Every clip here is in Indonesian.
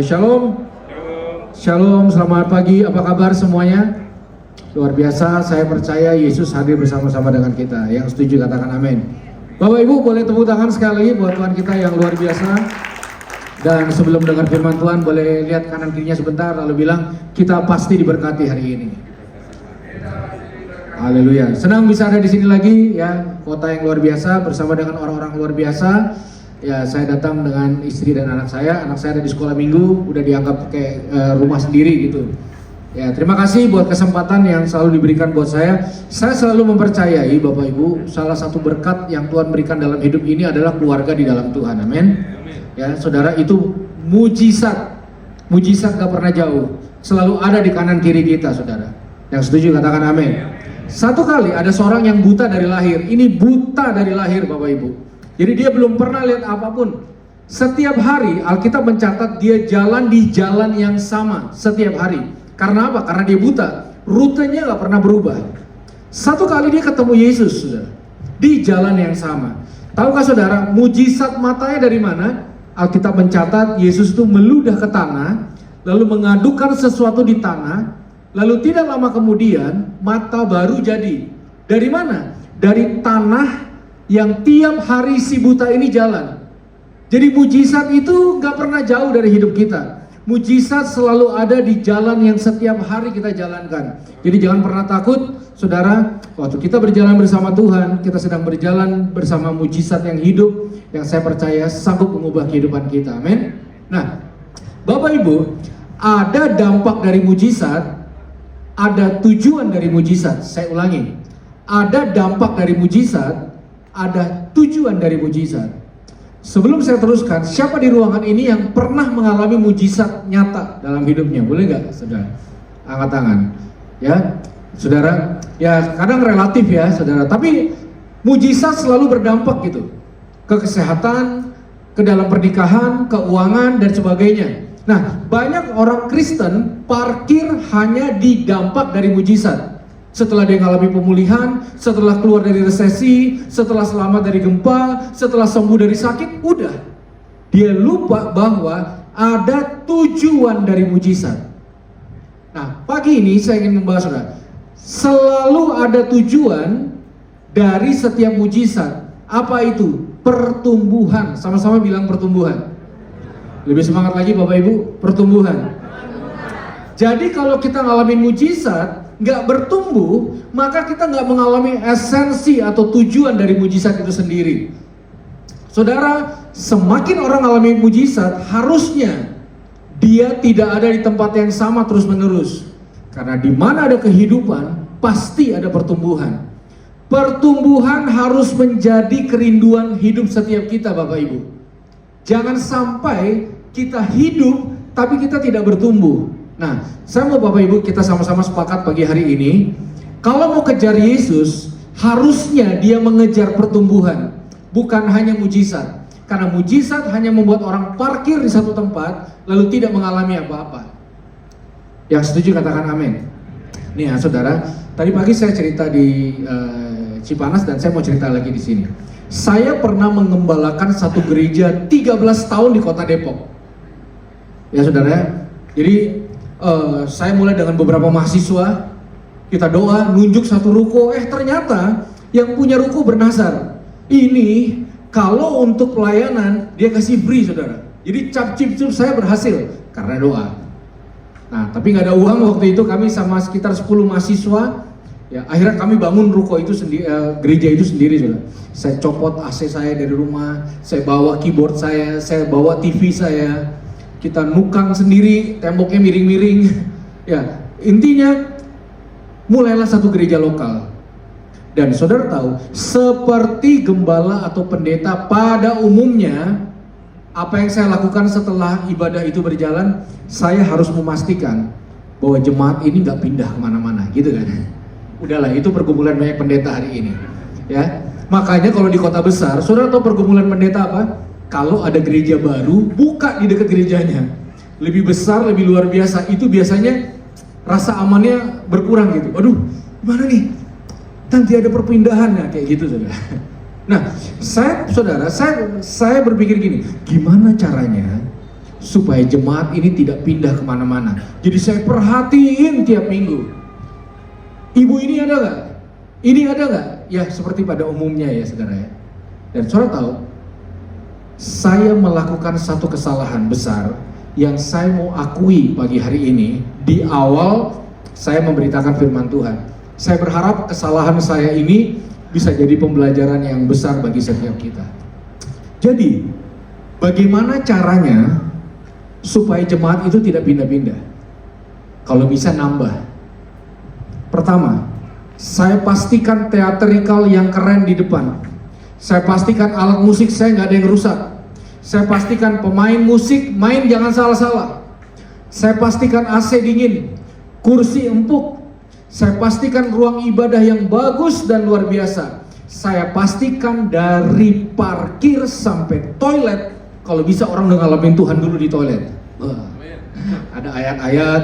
Shalom, Shalom, selamat pagi, apa kabar semuanya? Luar biasa, saya percaya Yesus hadir bersama-sama dengan kita. Yang setuju katakan amin. Bapak Ibu boleh tepuk tangan sekali lagi buat Tuhan kita yang luar biasa. Dan sebelum dengar firman Tuhan boleh lihat kanan kirinya sebentar lalu bilang kita pasti diberkati hari ini. Haleluya, senang bisa ada di sini lagi ya, kota yang luar biasa bersama dengan orang-orang luar biasa. Ya, saya datang dengan istri dan anak saya ada di sekolah minggu, udah dianggap kayak rumah sendiri gitu. Ya, terima kasih buat kesempatan yang selalu diberikan buat saya. Saya selalu mempercayai Bapak Ibu, salah satu berkat yang Tuhan berikan dalam hidup ini adalah keluarga di dalam Tuhan, amin. Ya, saudara, itu mujizat gak pernah jauh, selalu ada di kanan kiri kita, saudara. Yang setuju katakan amin. Satu kali ada seorang yang buta dari lahir, ini buta dari lahir Bapak Ibu. Jadi dia belum pernah lihat apapun. Setiap hari Alkitab mencatat dia jalan di jalan yang sama setiap hari. Karena apa? Karena dia buta. Rutenya gak pernah berubah. Satu kali dia ketemu Yesus, saudara, di jalan yang sama. Tahukah saudara, mujizat matanya dari mana? Alkitab mencatat Yesus itu meludah ke tanah, lalu mengadukan sesuatu di tanah, lalu tidak lama kemudian mata baru jadi. Dari mana? Dari tanah yang tiap hari si buta ini jalan. Jadi mujizat itu gak pernah jauh dari hidup kita. Mujizat selalu ada di jalan yang setiap hari kita jalankan. Jadi jangan pernah takut, saudara. Waktu kita berjalan bersama Tuhan, kita sedang berjalan bersama mujizat yang hidup, yang saya percaya sanggup mengubah kehidupan kita, amin. Nah, Bapak Ibu, ada dampak dari mujizat, ada tujuan dari mujizat. Saya ulangi, ada dampak dari mujizat, ada tujuan dari mujizat. Sebelum saya teruskan, siapa di ruangan ini yang pernah mengalami mujizat nyata dalam hidupnya? Boleh nggak, saudara? Angkat tangan. Ya, saudara. Ya, kadang relatif ya, saudara. Tapi mujizat selalu berdampak gitu. Ke kesehatan, ke dalam pernikahan, keuangan, dan sebagainya. Nah, banyak orang Kristen parkir hanya di dampak dari mujizat. Setelah dia mengalami pemulihan, setelah keluar dari resesi, setelah selamat dari gempa, setelah sembuh dari sakit, udah. Dia lupa bahwa ada tujuan dari mujizat. Nah, pagi ini saya ingin membahas, saudara, selalu ada tujuan dari setiap mujizat. Apa itu? Pertumbuhan. Sama-sama bilang pertumbuhan. Lebih semangat lagi Bapak Ibu, pertumbuhan. Jadi kalau kita ngalamin mujizat nggak bertumbuh, maka kita nggak mengalami esensi atau tujuan dari mujizat itu sendiri. Saudara, semakin orang mengalami mujizat, harusnya dia tidak ada di tempat yang sama terus menerus. Karena di mana ada kehidupan, pasti ada pertumbuhan. Pertumbuhan harus menjadi kerinduan hidup setiap kita, Bapak Ibu. Jangan sampai kita hidup tapi kita tidak bertumbuh. Nah, saya mau Bapak Ibu kita sama-sama sepakat pagi hari ini, kalau mau kejar Yesus, harusnya dia mengejar pertumbuhan, bukan hanya mujizat. Karena mujizat hanya membuat orang parkir di satu tempat, lalu tidak mengalami apa-apa. Yang setuju katakan amin. Nih ya, saudara, tadi pagi saya cerita di Cipanas dan saya mau cerita lagi di sini. Saya pernah mengembalakan satu gereja 13 tahun di kota Depok. Ya saudara, jadi saya mulai dengan beberapa mahasiswa, kita doa, nunjuk satu ruko, ternyata yang punya ruko bernazar. Ini kalau untuk pelayanan dia kasih free, saudara. Jadi cap-cip saya berhasil karena doa. Nah, tapi nggak ada uang waktu itu, kami sama sekitar 10 mahasiswa. Ya, akhirnya kami bangun ruko itu sendiri, gereja itu sendiri, saudara. Saya copot AC saya dari rumah, saya bawa keyboard saya bawa TV saya. Kita nukang sendiri, temboknya miring-miring. Ya, intinya mulailah satu gereja lokal. Dan saudara tahu, seperti gembala atau pendeta pada umumnya, apa yang saya lakukan setelah ibadah itu berjalan, saya harus memastikan bahwa jemaat ini nggak pindah kemana-mana, gitu kan? Udahlah, itu pergumulan banyak pendeta hari ini. Ya, makanya kalau di kota besar, saudara tahu pergumulan pendeta apa? Kalau ada gereja baru, buka di dekat gerejanya. Lebih besar, lebih luar biasa. Itu biasanya rasa amannya berkurang gitu. Aduh, gimana nih? Nanti ada perpindahan ya, kayak gitu, saudara. Nah, saya berpikir gini, gimana caranya supaya jemaat ini tidak pindah kemana-mana. Jadi saya perhatiin tiap minggu. Ibu ini ada nggak? Ini ada nggak? Ya seperti pada umumnya ya saudara ya. Dan saudara tahu, saya melakukan satu kesalahan besar yang saya mau akui pagi hari ini. Di awal saya memberitakan firman Tuhan. Saya berharap kesalahan saya ini bisa jadi pembelajaran yang besar bagi setiap kita. Jadi, bagaimana caranya supaya jemaat itu tidak pindah-pindah? Kalau bisa nambah. Pertama, saya pastikan teatrikal yang keren di depan. Saya pastikan alat musik saya nggak ada yang rusak. Saya pastikan pemain musik main jangan salah-salah. Saya pastikan AC dingin, kursi empuk. Saya pastikan ruang ibadah yang bagus dan luar biasa. Saya pastikan dari parkir sampai toilet, kalau bisa orang udah ngalamin Tuhan dulu di toilet. Ada ayat-ayat,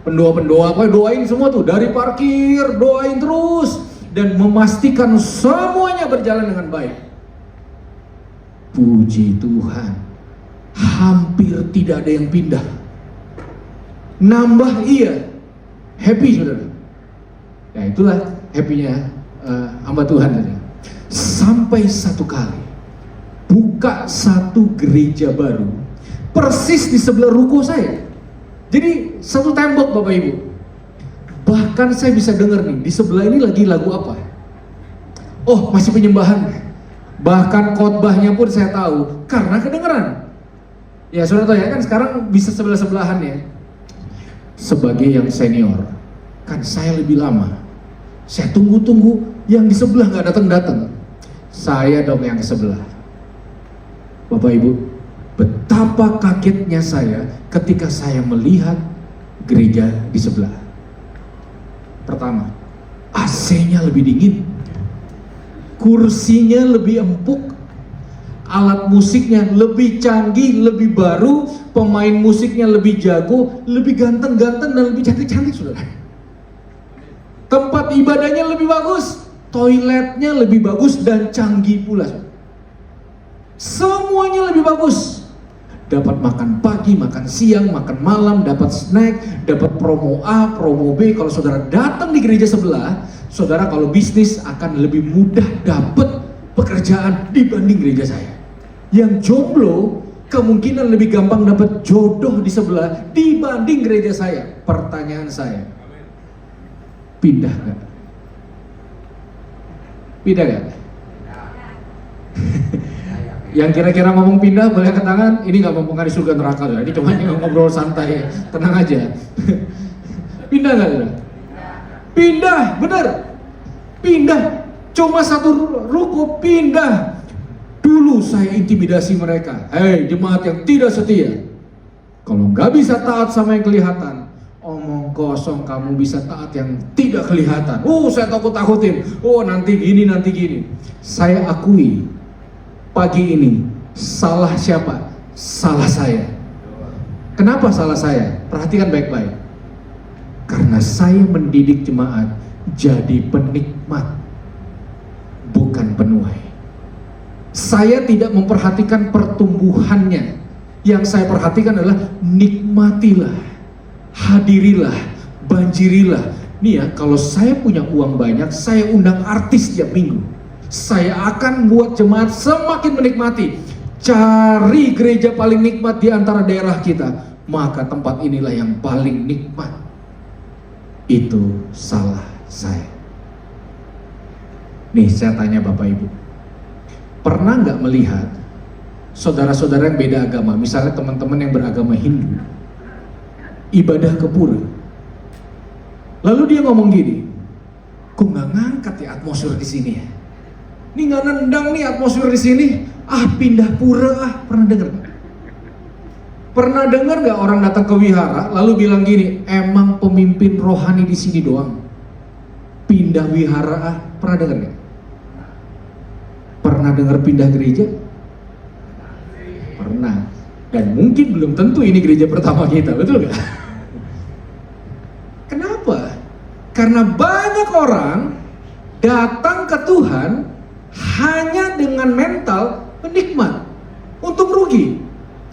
pendoa-pendoa, doain semua tuh, dari parkir, doain terus. Dan memastikan semuanya berjalan dengan baik. Puji Tuhan, hampir tidak ada yang pindah. Nambah iya, happy saudara. Ya itulah happy-nya hamba Tuhan tadi. Sampai satu kali buka satu gereja baru persis di sebelah ruko saya. Jadi satu tembok Bapak Ibu. Bahkan saya bisa dengar nih di sebelah ini lagi lagu apa? Oh masih penyembahan. Bahkan khotbahnya pun saya tahu karena kedengeran. Ya saudara tahu ya kan sekarang bisa sebelah-sebelahan ya. Sebagai yang senior kan saya lebih lama. Saya tunggu-tunggu, yang di sebelah nggak datang-datang. Saya dong yang ke sebelah. Bapak Ibu, betapa kagetnya saya ketika saya melihat gereja di sebelah. Pertama, AC-nya lebih dingin, kursinya lebih empuk, alat musiknya lebih canggih, lebih baru, pemain musiknya lebih jago, lebih ganteng-ganteng dan lebih cantik-cantik saudara. Tempat ibadahnya lebih bagus, toiletnya lebih bagus dan canggih pula. Semuanya lebih bagus. Dapat makan pagi, makan siang, makan malam, dapat snack, dapat promo A, promo B. Kalau saudara datang di gereja sebelah, saudara kalau bisnis akan lebih mudah dapat pekerjaan dibanding gereja saya. Yang jomblo kemungkinan lebih gampang dapat jodoh di sebelah dibanding gereja saya. Pertanyaan saya, pindah gak? Pindah gak? Yang kira-kira ngomong pindah boleh angkat tangan. Ini gak mempengaruhi surga neraka ya. Ini cuma ngobrol santai, tenang aja. Pindah gak? Pindah, bener. Pindah. Cuma satu ruko pindah. Dulu saya intimidasi mereka. Hei jemaat yang tidak setia, kalau gak bisa taat sama yang kelihatan, omong kosong, kamu bisa taat yang tidak kelihatan. Saya takut-takutin. Nanti gini, nanti gini. Saya akui pagi ini salah siapa? Salah saya. Kenapa salah saya? Perhatikan baik-baik. Karena saya mendidik jemaat jadi penikmat, bukan penuai. Saya tidak memperhatikan pertumbuhannya. Yang saya perhatikan adalah nikmatilah, hadirilah, banjirilah. Nih ya, kalau saya punya uang banyak, saya undang artis tiap minggu. Saya akan buat jemaat semakin menikmati. Cari gereja paling nikmat di antara daerah kita, maka tempat inilah yang paling nikmat. Itu salah saya. Nih saya tanya Bapak Ibu, pernah nggak melihat saudara-saudara yang beda agama, misalnya teman-teman yang beragama Hindu, ibadah ke pura, lalu dia ngomong gini, kok nggak ngangkat ya atmosfer di sini ya? Ini nggak nendang nih atmosfer di sini, pindah pura pernah dengar nggak? Pernah dengar nggak orang datang ke wihara lalu bilang gini, emang pemimpin rohani di sini doang pindah wihara? Pernah dengar nggak? Pernah dengar pindah gereja? Pernah. Dan mungkin belum tentu ini gereja pertama kita, betul nggak? Kenapa? Karena banyak orang datang ke Tuhan hanya dengan mental penikmat, untung rugi.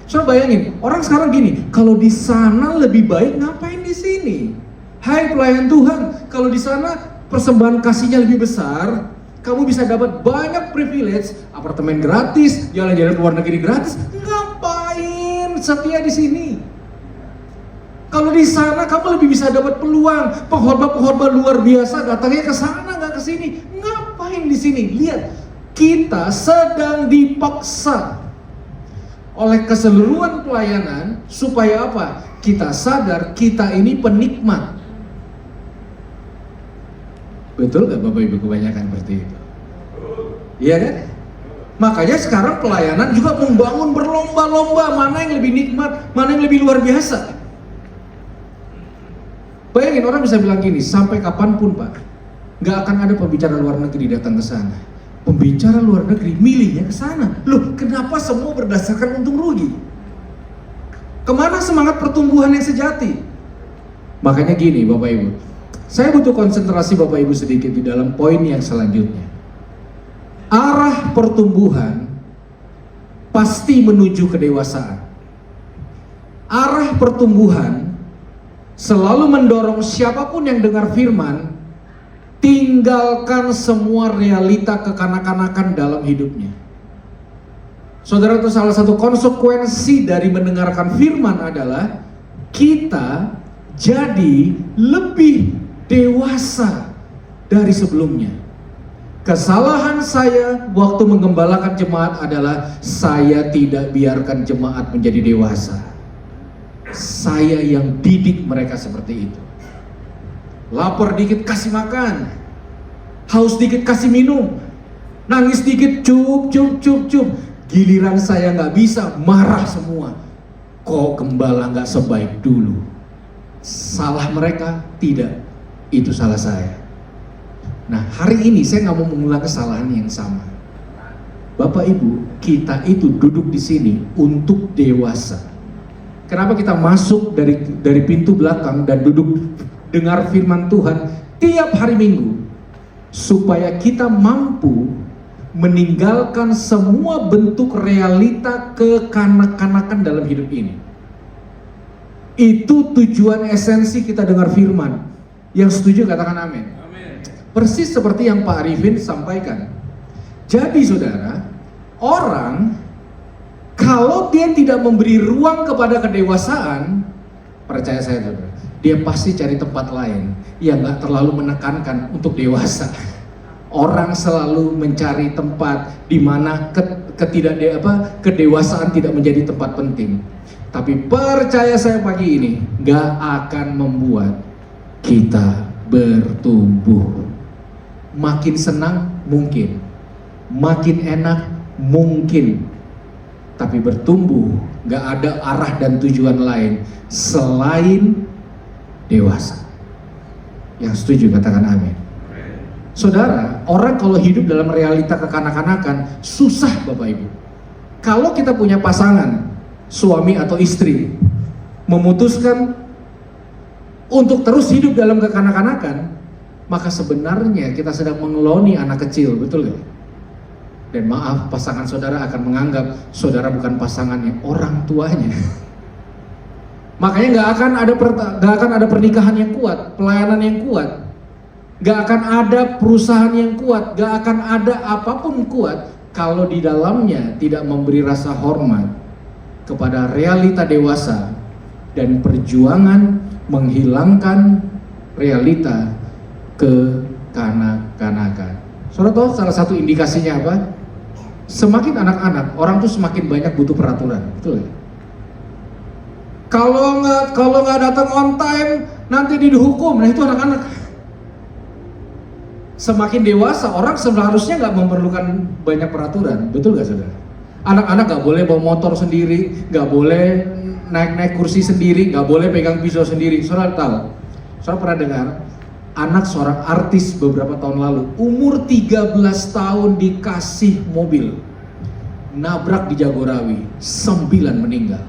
Saudara bayangin, orang sekarang gini, kalau di sana lebih baik, ngapain di sini? Hai pelayan Tuhan, kalau di sana persembahan kasihnya lebih besar, kamu bisa dapat banyak privilege, apartemen gratis, jalan-jalan ke luar negeri gratis. Ngapain setia di sini? Kalau di sana kamu lebih bisa dapat peluang, pengkhotbah luar biasa datangnya ke sana nggak ke sini. Ngapain di sini? Lihat, kita sedang dipaksa oleh keseluruhan pelayanan supaya apa? Kita sadar kita ini penikmat. Betul nggak Bapak Ibu kebanyakan seperti itu? Iya kan? Makanya sekarang pelayanan juga membangun berlomba-lomba mana yang lebih nikmat, mana yang lebih luar biasa. Bayangin orang bisa bilang gini, sampai kapanpun Pak, nggak akan ada pembicara luar negeri datang ke sana. Pembicara luar negeri milihnya ke sana. Loh, kenapa semua berdasarkan untung rugi? Kemana semangat pertumbuhan yang sejati? Makanya gini Bapak Ibu, saya butuh konsentrasi Bapak Ibu sedikit di dalam poin yang selanjutnya. Arah pertumbuhan pasti menuju kedewasaan. Arah pertumbuhan selalu mendorong siapapun yang dengar firman, tinggalkan semua realita kekanak-kanakan dalam hidupnya. Saudara, itu salah satu konsekuensi dari mendengarkan firman adalah kita jadi lebih dewasa dari sebelumnya. Kesalahan saya waktu menggembalakan jemaat adalah saya tidak biarkan jemaat menjadi dewasa. Saya yang didik mereka seperti itu. Lapar dikit kasih makan, haus dikit kasih minum, nangis dikit cup. Giliran saya nggak bisa, marah semua. Kok gembala nggak sebaik dulu? Salah mereka? Tidak, itu salah saya. Nah, hari ini saya nggak mau mengulang kesalahan yang sama. Bapak Ibu, kita itu duduk di sini untuk dewasa. Kenapa kita masuk dari pintu belakang dan duduk dengar firman Tuhan tiap hari Minggu? Supaya kita mampu meninggalkan semua bentuk realita kekanak-kanakan dalam hidup ini. Itu tujuan esensi kita dengar firman. Yang setuju katakan amin. Persis seperti yang Pak Arifin sampaikan. Jadi saudara, orang kalau dia tidak memberi ruang kepada kedewasaan, percaya saya saudara, dia pasti cari tempat lain yang gak terlalu menekankan untuk dewasa. Orang selalu mencari tempat di mana kedewasaan tidak menjadi tempat penting. Tapi percaya saya pagi ini, gak akan membuat kita bertumbuh. Makin senang mungkin, makin enak mungkin, tapi bertumbuh gak ada arah dan tujuan lain selain dewasa. Yang setuju katakan amin. Saudara, orang kalau hidup dalam realita kekanak-kanakan susah Bapak Ibu. Kalau kita punya pasangan, suami atau istri, memutuskan untuk terus hidup dalam kekanak-kanakan, maka sebenarnya kita sedang mengeloni anak kecil, betul gak? Dan maaf, pasangan saudara akan menganggap saudara bukan pasangannya, orang tuanya. Makanya gak akan ada pernikahan yang kuat, pelayanan yang kuat, gak akan ada perusahaan yang kuat, gak akan ada apapun kuat kalau di dalamnya tidak memberi rasa hormat kepada realita dewasa dan perjuangan menghilangkan realita kekanak-kanakan. Saudara tahu salah satu indikasinya apa? Semakin anak-anak, orang tuh semakin banyak butuh peraturan, betul ya? Kalau nggak datang on time, nanti dihukum. Nah itu anak-anak. Semakin dewasa, orang seharusnya nggak memerlukan banyak peraturan, betul nggak saudara? Anak-anak nggak boleh bawa motor sendiri, nggak boleh naik kursi sendiri, nggak boleh pegang pisau sendiri. Saudara tahu? Saudara pernah dengar? Anak seorang artis beberapa tahun lalu, umur 13 tahun dikasih mobil, nabrak di Jagorawi, 9 meninggal.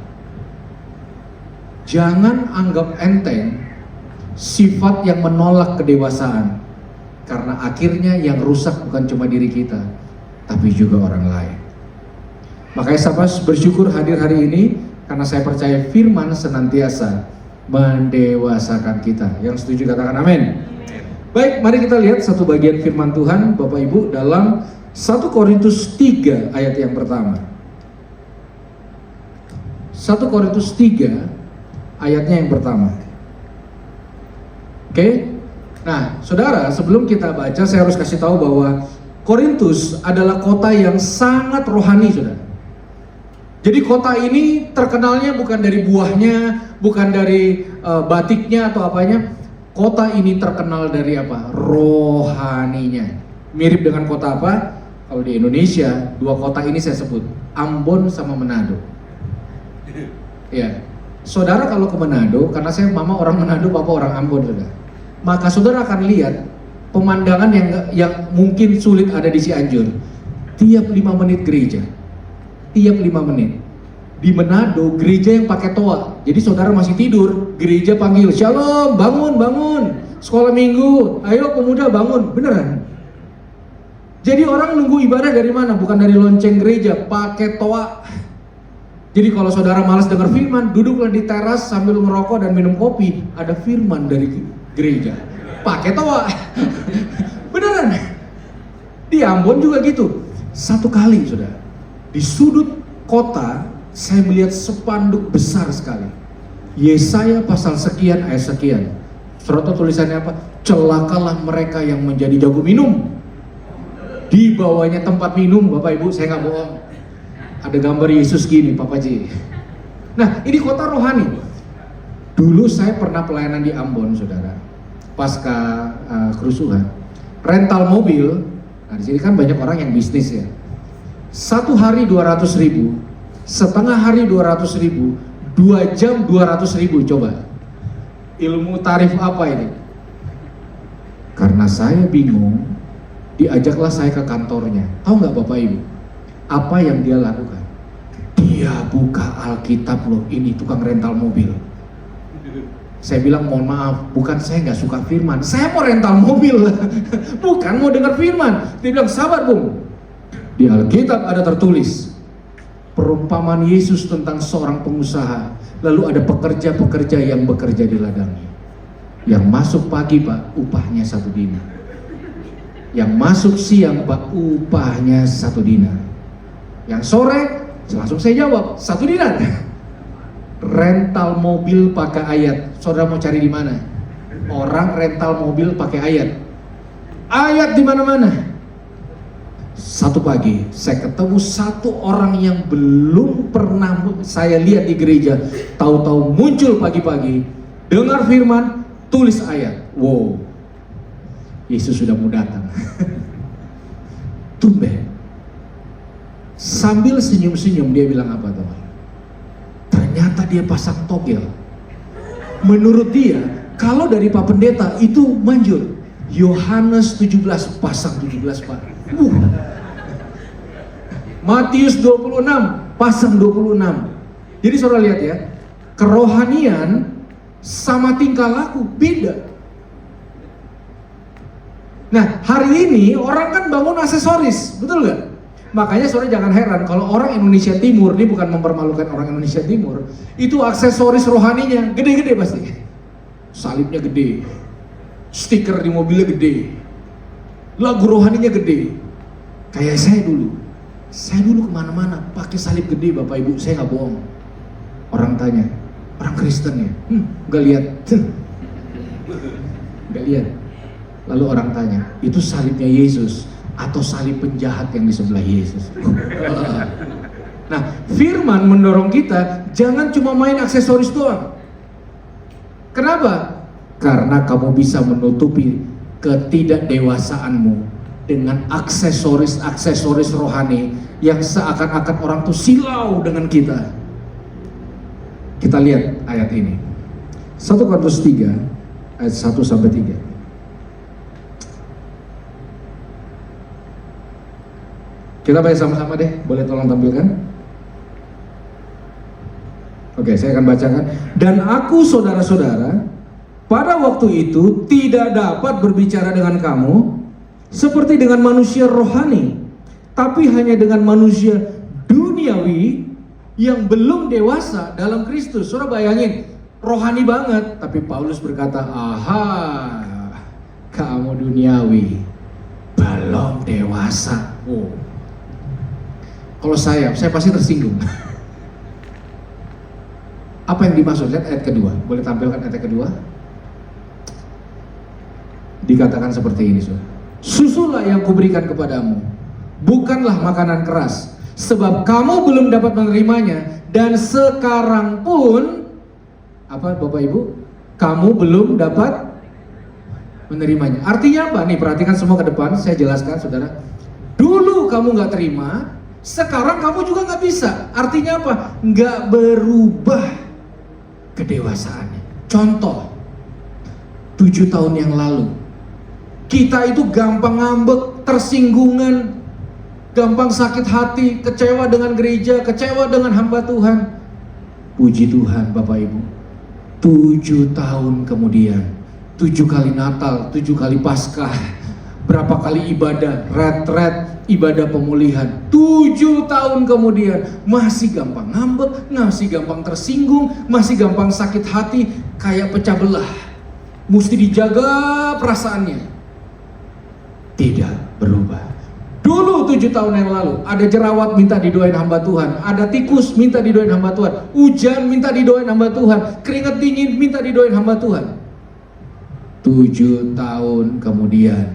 Jangan anggap enteng sifat yang menolak kedewasaan, karena akhirnya yang rusak bukan cuma diri kita, tapi juga orang lain. Makanya saya bersyukur hadir hari ini Karena saya percaya firman senantiasa mendewasakan kita. Yang setuju katakan amin. Baik, mari kita lihat satu bagian firman Tuhan Bapak Ibu dalam 1 Korintus 3 ayat yang pertama. 1 Korintus 3 ayatnya yang pertama. Oke? Nah, saudara, sebelum kita baca saya harus kasih tahu bahwa Korintus adalah kota yang sangat rohani, saudara. Jadi kota ini terkenalnya bukan dari buahnya, bukan dari batiknya atau apanya. Kota ini terkenal dari apa? Rohaninya. Mirip dengan kota apa? Kalau di Indonesia, dua kota ini saya sebut, Ambon sama Manado. Ya, saudara kalau ke Manado, karena saya mama orang Manado, papa orang Ambon, saudara. Maka saudara akan lihat pemandangan yang mungkin sulit ada di Cianjur. Tiap 5 menit gereja, tiap 5 menit. Di Manado gereja yang pakai toa. Jadi saudara masih tidur, gereja panggil, "Shalom, bangun, bangun. Sekolah minggu, ayo pemuda bangun." Beneran. Jadi orang nunggu ibadah dari mana? Bukan dari lonceng gereja, pakai toa. Jadi kalau saudara malas dengar firman, duduklah di teras sambil merokok dan minum kopi. Ada firman dari gereja, pakai toa. Beneran. Di Ambon juga gitu. Satu kali saudara, di sudut kota saya melihat spanduk besar sekali. Yesaya pasal sekian ayat sekian. Serta tulisannya apa? Celakalah mereka yang menjadi jago minum. Di bawahnya tempat minum, Bapak Ibu, saya nggak bohong. Ada gambar Yesus gini, Papa Ji. Nah, ini kota rohani. Dulu saya pernah pelayanan di Ambon, saudara. Pasca kerusuhan, rental mobil. Nah, di sini kan banyak orang yang bisnis ya. 1 hari 200.000, setengah hari 200.000, 2 jam 200.000. Coba, ilmu tarif apa ini? Karena saya bingung, diajaklah saya ke kantornya. Tahu nggak Bapak Ibu? Apa yang dia lakukan? Dia buka Alkitab loh, ini tukang rental mobil. Saya bilang mohon maaf, bukan saya nggak suka firman, saya mau rental mobil, bukan mau dengar firman. Dia bilang sabar Bung, di Alkitab ada tertulis perumpamaan Yesus tentang seorang pengusaha, lalu ada pekerja-pekerja yang bekerja di ladangnya. Yang masuk pagi Pak, upahnya 1 dinar. Yang masuk siang Pak, upahnya 1 dinar. Yang sore, langsung saya jawab, 1 dinar. Rental mobil pakai ayat. Saudara mau cari di mana? Orang rental mobil pakai ayat. Ayat di mana-mana. Satu pagi, saya ketemu satu orang yang belum pernah saya lihat di gereja. Tahu-tahu muncul pagi-pagi, dengar firman, tulis ayat. Wow, Yesus sudah mau datang. Tumben. Sambil senyum-senyum dia bilang apa teman? Ternyata dia pasang togel. Menurut dia, kalau dari Pak Pendeta itu manjur. Yohanes 17 pasang 17 Pak. Matius 26 pasang 26. Jadi saudara lihat ya, kerohanian sama tingkah laku beda. Nah hari ini orang kan bangun aksesoris, betul gak? Makanya saudara jangan heran kalau orang Indonesia Timur, ini bukan mempermalukan orang Indonesia Timur, itu aksesoris rohaninya gede-gede pasti. Salibnya gede, stiker di mobilnya gede, lagu rohaninya gede. Kayak saya dulu kemana-mana pakai salib gede Bapak Ibu, saya nggak bohong. Orang tanya, orang Kristen ya? Nggak lihat, nggak lihat. Lalu orang tanya, itu salibnya Yesus atau salib penjahat yang di sebelah Yesus? Nah, firman mendorong kita jangan cuma main aksesoris doang. Kenapa? Karena kamu bisa menutupi ketidakdewasaanmu dengan aksesoris-aksesoris rohani yang seakan-akan orang tuh silau dengan kita. Kita lihat ayat ini. 1 Korintus 3 ayat 1 sampai 3. Kita baca sama-sama deh, boleh tolong tampilkan? Oke, saya akan bacakan. Dan aku saudara-saudara, pada waktu itu tidak dapat berbicara dengan kamu seperti dengan manusia rohani, tapi hanya dengan manusia duniawi yang belum dewasa dalam Kristus. Saudara bayangin, rohani banget, tapi Paulus berkata, aha, kamu duniawi, belum dewasa. Oh. Kalau saya pasti tersinggung. Apa yang dimaksud? Lihat ayat kedua, boleh tampilkan ayat kedua? Dikatakan seperti ini, saudara. Susulah yang kuberikan kepadamu, bukanlah makanan keras, sebab kamu belum dapat menerimanya, dan sekarang pun, apa Bapak Ibu? Kamu belum dapat menerimanya. Artinya apa? Nih perhatikan semua ke depan, saya jelaskan saudara. Dulu kamu gak terima, sekarang kamu juga gak bisa. Artinya apa? Gak berubah kedewasaannya. Contoh, 7 tahun yang lalu, kita itu gampang ngambek, tersinggungan, gampang sakit hati, kecewa dengan gereja, kecewa dengan hamba Tuhan. Puji Tuhan Bapak Ibu, 7 tahun kemudian, 7 kali Natal, 7 kali Paskah, berapa kali ibadah, retret, ibadah pemulihan, 7 tahun kemudian masih gampang ngambek, masih gampang tersinggung, masih gampang sakit hati, kayak pecah belah. Mesti dijaga perasaannya. Tidak berubah. Dulu 7 tahun yang lalu, ada jerawat minta didoain hamba Tuhan, ada tikus minta didoain hamba Tuhan, hujan minta didoain hamba Tuhan, keringat dingin minta didoain hamba Tuhan. 7 tahun kemudian,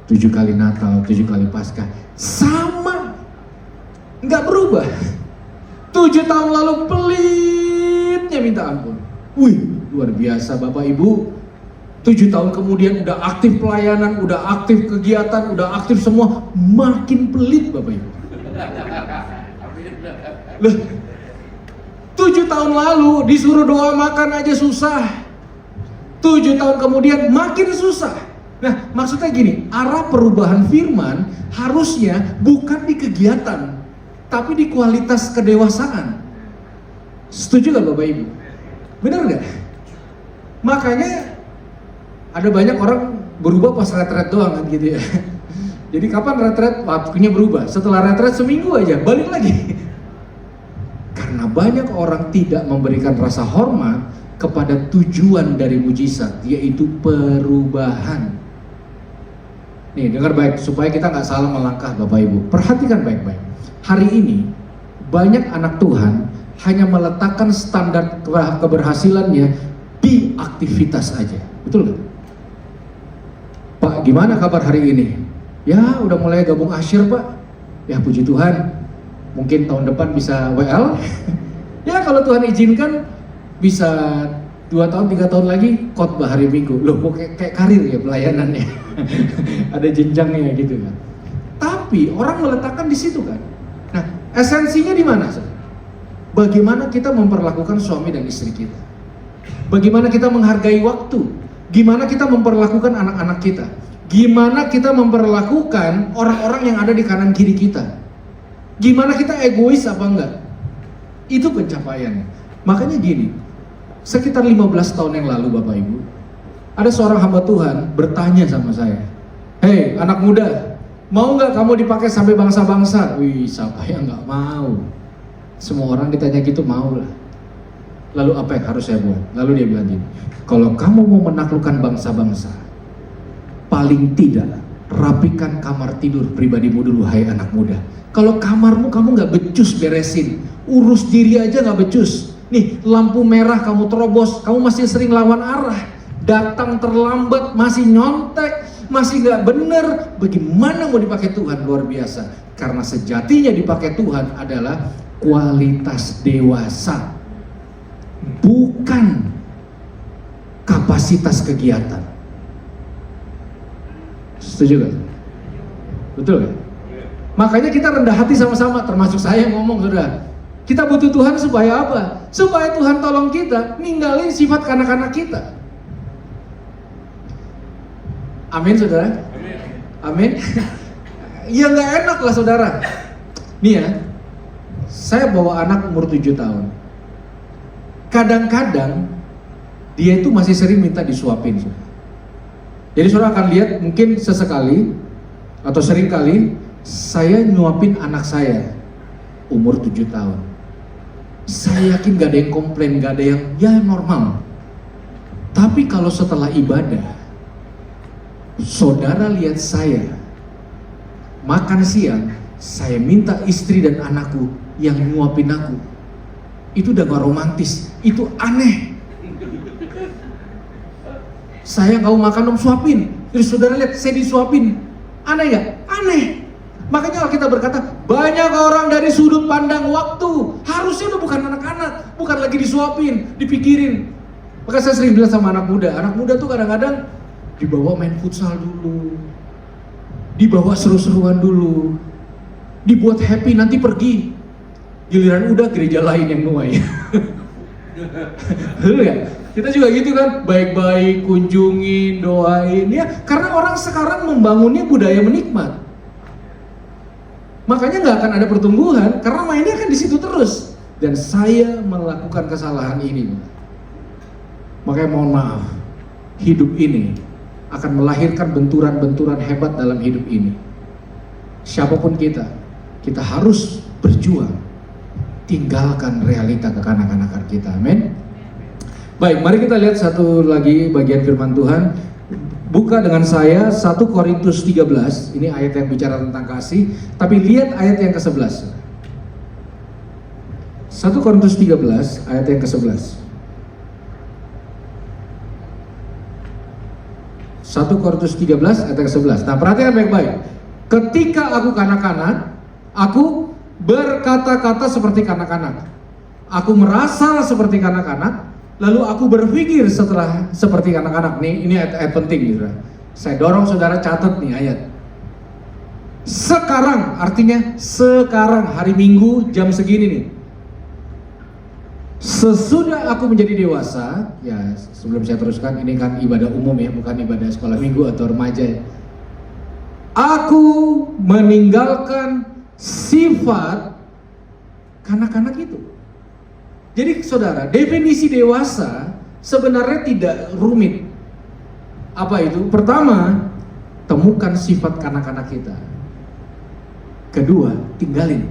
7 kali Natal, 7 kali Paskah, sama, nggak berubah. 7 tahun lalu pelitnya minta ampun. Wih, luar biasa Bapak Ibu. 7 tahun kemudian udah aktif pelayanan, udah aktif kegiatan, udah aktif semua, makin pelit Bapak Ibu. Loh, 7 tahun lalu disuruh doa makan aja susah. 7 tahun kemudian makin susah. Nah, maksudnya gini, arah perubahan firman harusnya bukan di kegiatan, tapi di kualitas kedewasaan. Setuju gak Bapak Ibu? Benar gak? Makanya ada banyak orang berubah pas retret doang kan gitu ya. Jadi kapan retret? Waktunya berubah. Setelah retret seminggu aja balik lagi. Karena banyak orang tidak memberikan rasa hormat kepada tujuan dari mujizat, yaitu perubahan. Nih dengar baik supaya kita nggak salah melangkah Bapak Ibu. Perhatikan baik-baik. Hari ini banyak anak Tuhan hanya meletakkan standar keberhasilannya di aktivitas aja. Betul nggak? Pak, gimana kabar hari ini? Ya, udah mulai gabung asyir Pak. Ya puji Tuhan, mungkin tahun depan bisa WL. Ya kalau Tuhan izinkan, bisa 2 tahun, 3 tahun lagi khotbah hari Minggu. Loh, kok kayak karir ya pelayanannya. Ada jenjangnya gitu kan. Tapi orang meletakkan di situ kan. Nah, esensinya di mana? Bagaimana kita memperlakukan suami dan istri kita? Bagaimana kita menghargai waktu? Gimana kita memperlakukan anak-anak kita? Gimana kita memperlakukan orang-orang yang ada di kanan kiri kita? Gimana kita egois apa enggak? Itu pencapaiannya. Makanya gini, sekitar 15 tahun yang lalu Bapak Ibu, ada seorang hamba Tuhan bertanya sama saya, "Hei anak muda, mau nggak kamu dipakai sampai bangsa-bangsa?" Wih, siapa yang nggak mau? Semua orang ditanya gitu mau lah. Lalu apa yang harus saya buat? Lalu dia bilang gini, kalau kamu mau menaklukkan bangsa-bangsa, paling tidak rapikan kamar tidur pribadimu dulu, hai anak muda. Kalau kamarmu kamu nggak becus beresin, urus diri aja nggak becus. Nih lampu merah kamu terobos, kamu masih sering lawan arah, datang terlambat, masih nyontek, masih nggak bener. Bagaimana mau dipakai Tuhan? Luar biasa. Karena sejatinya dipakai Tuhan adalah kualitas dewasa, bukan kapasitas kegiatan. Setuju gak? Betul gak? Makanya kita rendah hati sama-sama, termasuk saya yang ngomong saudara. Kita butuh Tuhan supaya apa? Supaya Tuhan tolong kita ninggalin sifat kanak-kanak kita. Amin saudara? Amin. Ya gak enak lah saudara. Nih ya, saya bawa anak umur 7 tahun. Kadang-kadang dia itu masih sering minta disuapin. Jadi saudara akan lihat mungkin sesekali atau sering kali saya nyuapin anak saya umur 7 tahun. saya yakin gak ada yang komplain, gak ada yang ya normal. Tapi kalau setelah ibadah, saudara lihat saya makan siang, saya minta istri dan anakku yang nyuapin aku, itu udah gak romantis, itu aneh. Saya gak mau makan, suapin. Terus saudara lihat saya disuapin, aneh gak? Aneh. Makanya Alkitab berkata, banyak orang dari sudut pandang waktu, harusnya udah bukan anak-anak, bukan lagi disuapin, dipikirin. Maka saya sering bilang sama anak muda tuh kadang-kadang dibawa main futsal dulu, dibawa seru-seruan dulu, dibuat happy, nanti pergi. Giliran udah gereja lain yang nuai. Betul gak? Kita juga gitu kan, baik-baik, kunjungin, doain ya. Karena orang sekarang membangunnya budaya menikmat. Makanya nggak akan ada pertumbuhan karena mainnya kan di situ terus. Dan saya melakukan kesalahan ini. Makanya mohon maaf, hidup ini akan melahirkan benturan-benturan hebat dalam hidup ini. Siapapun kita harus berjuang. Tinggalkan realita kekanak-kanakan kita. Amin. Baik, mari kita lihat satu lagi bagian firman Tuhan. Buka dengan saya 1 Korintus 13, ini ayat yang bicara tentang kasih, tapi lihat ayat yang ke-11. 1 Korintus 13, ayat yang ke-11. 1 Korintus 13, ayat yang ke-11. Nah, perhatikan baik-baik. Ketika aku kanak-kanak, aku berkata-kata seperti kanak-kanak. Aku merasa seperti kanak-kanak. Lalu aku berpikir setelah seperti anak-anak. Nih, ini ayat penting gitu. Saya dorong saudara catat nih ayat. Sekarang, artinya sekarang hari Minggu jam segini nih. Sesudah aku menjadi dewasa, ya sebelum saya teruskan, ini kan ibadah umum ya, bukan ibadah sekolah minggu atau remaja ya. Aku meninggalkan sifat kanak-kanak itu. Jadi saudara, definisi dewasa sebenarnya tidak rumit. Apa itu? Pertama, temukan sifat kanak-kanak kita. Kedua, tinggalin.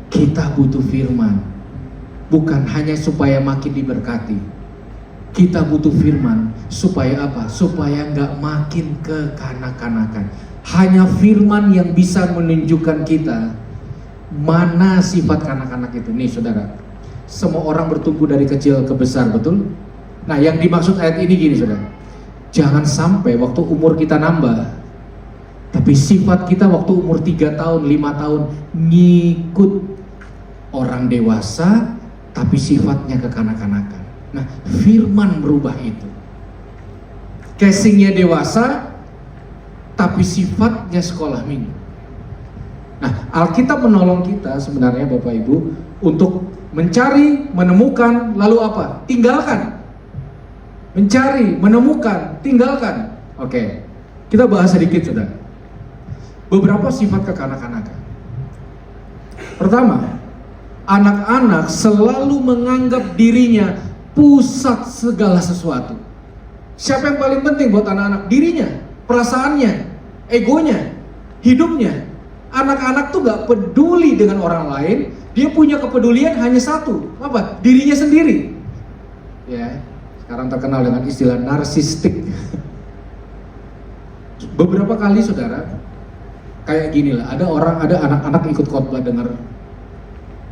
Kita butuh firman. Bukan hanya supaya makin diberkati. Kita butuh firman supaya apa? Supaya nggak makin kekanak-kanakan. Hanya firman yang bisa menunjukkan kita mana sifat kanak-kanak itu. Nih saudara, semua orang bertumbuh dari kecil ke besar, betul? Nah, yang dimaksud ayat ini gini saudara, jangan sampai waktu umur kita nambah, tapi sifat kita waktu umur 3 tahun, 5 tahun ngikut orang dewasa, tapi sifatnya kekanak-kanakan. Nah, firman merubah itu. Casingnya dewasa, tapi sifatnya sekolah minggu. Nah, Alkitab menolong kita sebenarnya Bapak Ibu untuk mencari, menemukan, lalu apa? Tinggalkan. Mencari, menemukan, tinggalkan. Oke, kita bahas sedikit sudah. Beberapa sifat kekanak-kanakan. Pertama, anak-anak selalu menganggap dirinya pusat segala sesuatu. Siapa yang paling penting buat anak-anak? Dirinya, perasaannya, egonya, hidupnya. Anak-anak tuh gak peduli dengan orang lain, dia punya kepedulian hanya satu, apa? Dirinya sendiri. Ya, sekarang terkenal dengan istilah narsistik. Beberapa kali saudara, kayak gini lah, ada anak-anak ikut khotbah dengar,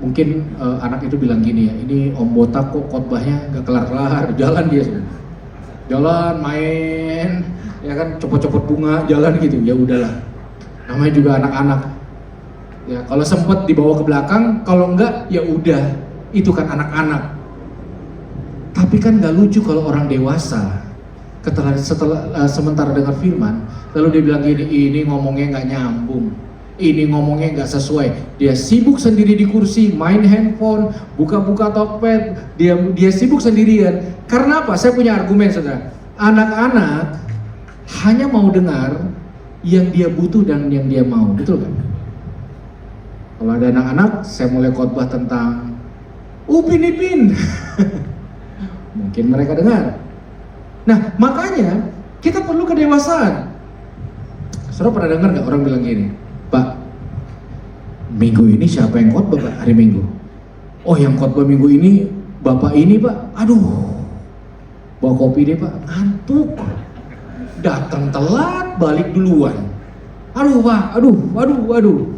mungkin anak itu bilang gini ya, ini Om Botak kok khotbahnya gak kelar-kelar, jalan dia saudara. Jalan, main, ya kan, copot-copot bunga, jalan gitu, ya udahlah. Namanya juga anak-anak. Ya, kalau sempat dibawa ke belakang, kalau enggak ya udah, itu kan anak-anak. Tapi kan nggak lucu kalau orang dewasa sementara dengar firman, lalu dia bilang gini, ini ngomongnya nggak nyambung, ini ngomongnya nggak sesuai. Dia sibuk sendiri di kursi, main handphone, buka-buka Tokped, dia sibuk sendirian. Karena apa? Saya punya argumen saudara. Anak-anak hanya mau dengar yang dia butuh dan yang dia mau, betul kan? Kalau ada anak-anak, saya mulai khotbah tentang Upin Ipin. Mungkin mereka dengar. Nah, makanya kita perlu kedewasaan. Saudara pernah dengar nggak orang bilang gini, Pak, minggu ini siapa yang khotbah Pak hari Minggu? Oh yang khotbah minggu ini, bapak ini pak, aduh, bawa kopi deh pak, ngantuk. Datang telat, balik duluan. Aduh pak, aduh.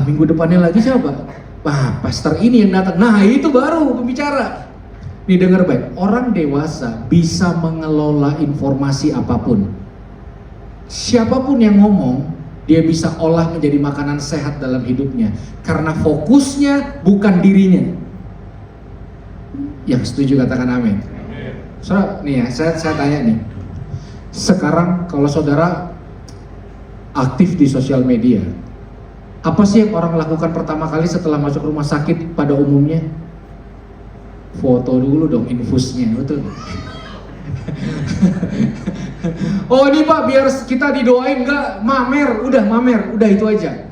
Minggu depannya lagi siapa? Pastor ini yang datang. Nah itu baru pembicara. Nih dengar baik, orang dewasa bisa mengelola informasi apapun. Siapapun yang ngomong, dia bisa olah menjadi makanan sehat dalam hidupnya. Karena fokusnya bukan dirinya. Yang setuju katakan amin. Saudara, nih ya, saya tanya nih. Sekarang kalau saudara aktif di sosial media, apa sih yang orang lakukan pertama kali setelah masuk rumah sakit pada umumnya? Foto dulu dong infusnya, betul? Oh ini pak, biar kita didoain, enggak mamer, udah itu aja.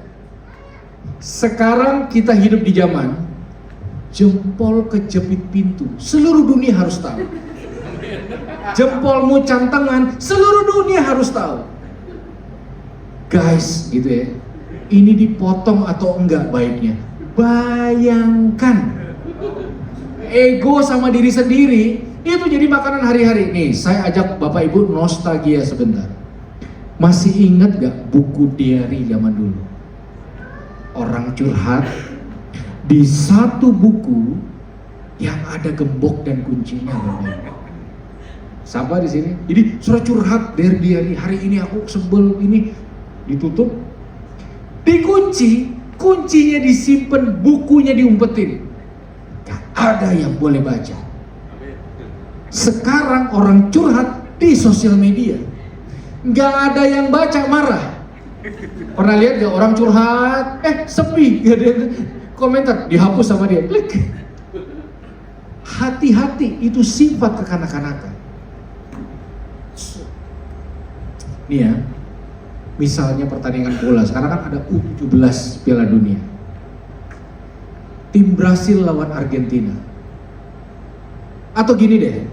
Sekarang kita hidup di zaman jempol kejepit pintu, seluruh dunia harus tahu. Jempolmu cantengan, seluruh dunia harus tahu. Guys, gitu ya. Ini dipotong atau enggak baiknya? Bayangkan ego sama diri sendiri itu jadi makanan hari-hari. Nih, saya ajak Bapak Ibu nostalgia sebentar. Masih ingat gak buku diary zaman dulu? Orang curhat di satu buku yang ada gembok dan kuncinya, Bapak Ibu. Sabar di sini. Jadi surat curhat dari diary, hari ini aku sebel ini, ditutup, dikunci, kuncinya disimpan, bukunya diumpetin. Gak ada yang boleh baca. Sekarang orang curhat di sosial media, gak ada yang baca, marah. Pernah lihat gak orang curhat, sepi, gak ada yang komentar, dihapus sama dia, klik. Hati-hati, itu sifat kekanak-kanakan. Nih ya, misalnya pertandingan bola, sekarang kan ada U17 Piala Dunia. Tim Brasil lawan Argentina. Atau gini deh,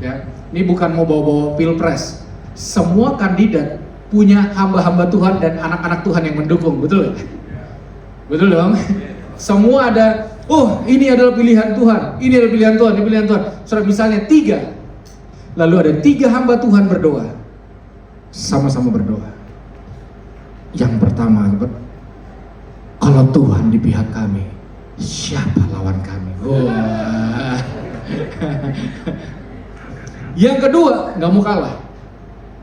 ya, ini bukan mau bawa-bawa pilpres. Semua kandidat punya hamba-hamba Tuhan dan anak-anak Tuhan yang mendukung, betul? Betul dong? Semua ada, oh ini adalah pilihan Tuhan, ini adalah pilihan Tuhan, ini pilihan Tuhan. Soalnya misalnya 3, lalu ada 3 hamba Tuhan berdoa, sama-sama berdoa. Yang pertama, kalau Tuhan di pihak kami, siapa lawan kami? Wah. Yang kedua, nggak mau kalah.